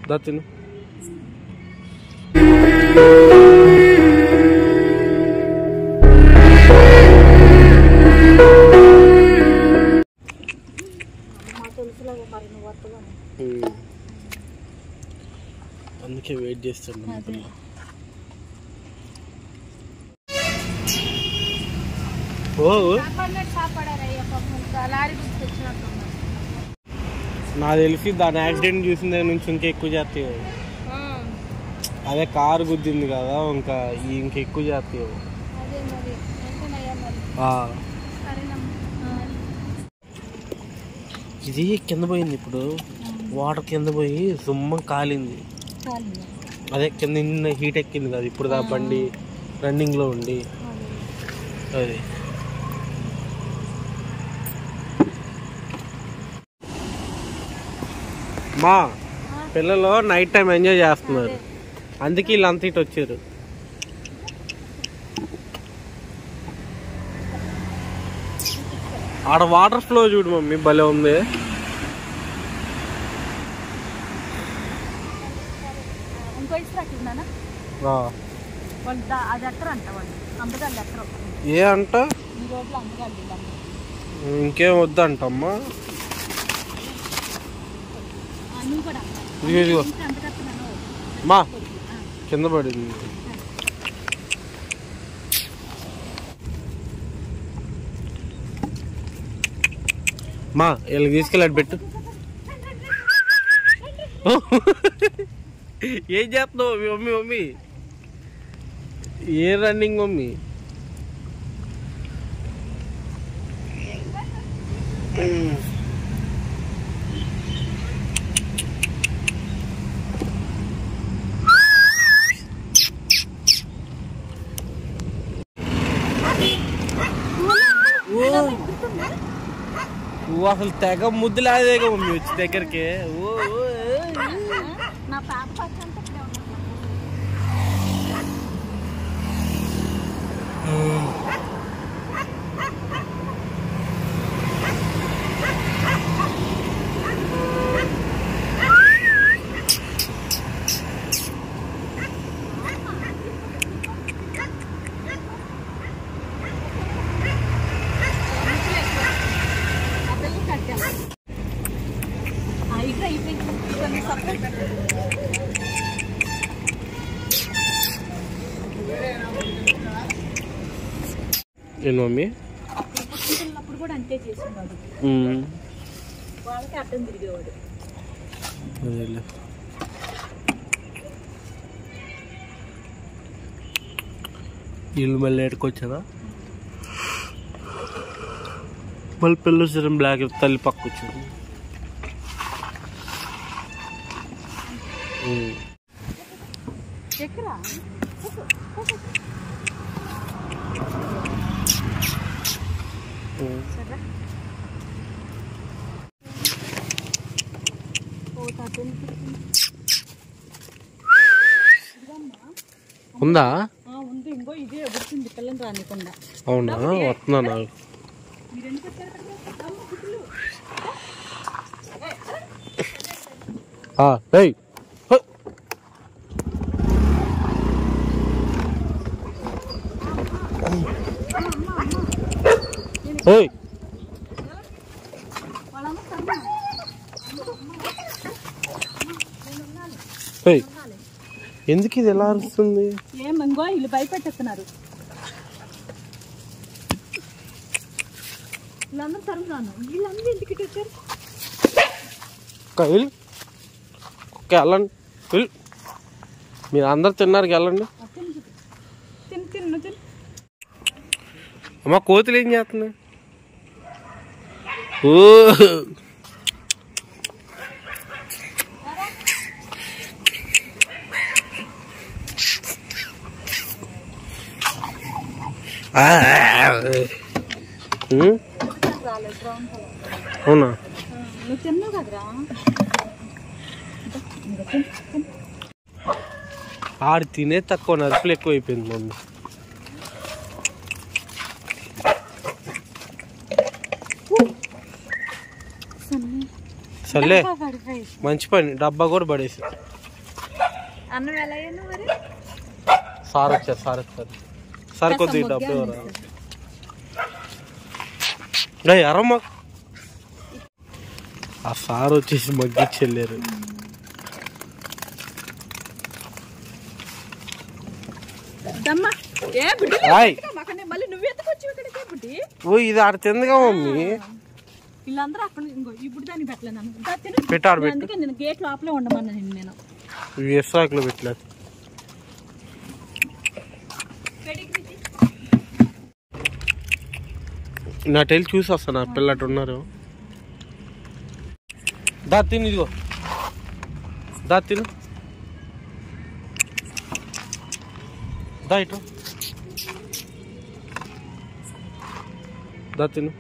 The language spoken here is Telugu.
దా తిను. అందుకే వెయిట్ చేస్తాను. నాకు తెలిసి దాని యాక్సిడెంట్ చూసిన దగ్గర నుంచి ఇంకా ఎక్కువ చేస్తాయి. అదే కారు గుద్దింది కదా, ఇంకా ఎక్కువ చేస్తాయి. ఇది కింద పోయింది, ఇప్పుడు వాటర్ కింద పోయి సుమ్మం కాలింది. అదే కింద నిన్న హీట్ ఎక్కింది కదా, ఇప్పుడు దా బండి రన్నింగ్ లో ఉండి. అది మా పిల్లలు నైట్ టైం ఎంజాయ్ చేస్తున్నారు, అందుకే వీళ్ళంతా ఇటు వచ్చారు. ఆడ వాటర్ ఫ్లో చూడు మమ్మీ, భలే ఉంది. ఏ అంట ఇంకేం వద్దంటమ్మా. ఇదిగో మా కింద పడింది. మా వీళ్ళకి తీసుకెళ్ళి పెట్టు. ఏం చేస్తున్నావు మమ్మీ? మమ్మీ ఏ రన్నింగ్ మమ్మీ? నువ్వు అసలు తెగ ముద్దులాదేగా మమ్మీ వచ్చి దగ్గరికి. ఏం మమ్మీ అప్పుడు కూడా అంతే చేసేవాడు, వాళ్ళకి అడ్డం తిరిగేవాడు. వీళ్ళు మళ్ళీ ఎడుకొచ్చారా? మళ్ళీ పిల్లలు సరే బ్లాక్ తల్లి పక్క వచ్చింది. ఉందా? ఉంది, ఇంకో ఇదే ఎగురుతుంది పిల్లని రానికుండా. అవునా? వస్తున్నా నాకు. ఎందుకు ఇది ఎలా అరుస్తుంది? ఏమంగో వీళ్ళు భయపెట్టేస్తున్నారు. వీళ్ళందరూ తరుముతాను, వీళ్ళందరూ ఇంటికి వచ్చారు. వెళ్ళండి, మీరు అందరు తిన్నారు, వెళ్ళండి. అమ్మా కోతులు ఏం చేస్తున్నాయి? ఓ అవునా? ఆడు తినే తక్కువ, నలుపులు ఎక్కువ అయిపోయింది మమ్మీ. సర్లే మంచి పని, డబ్బా కూడా పడేసి. అన్నం ఎలా అయ్యాను మరి సార్ వచ్చారు సార్ కొద్దిగా డబ్బు ఎవరా అరమ్మ ఆ సార్ వచ్చేసి మగ్గిచ్చి వెళ్ళారు. మళ్ళీ నువ్వు ఎత్తుకొచ్చి ఇక్కడికే బుడ్డి. ఓ ఇది ఆడ తిందిగా మమ్మీ. వీళ్ళందరూ అక్కడ ఇప్పుడు దాన్ని పెట్టలేను పెట్టాడు. అందుకే నేను గేట్ లోపలే ఉండమన్నా నేను వేసాకులో పెట్టలేదు. నా టెల్ చూసి వస్తాను పిల్లటు ఉన్నారు. దా తిను ఇదిగో దా తిను దా ఇటు దా తిను.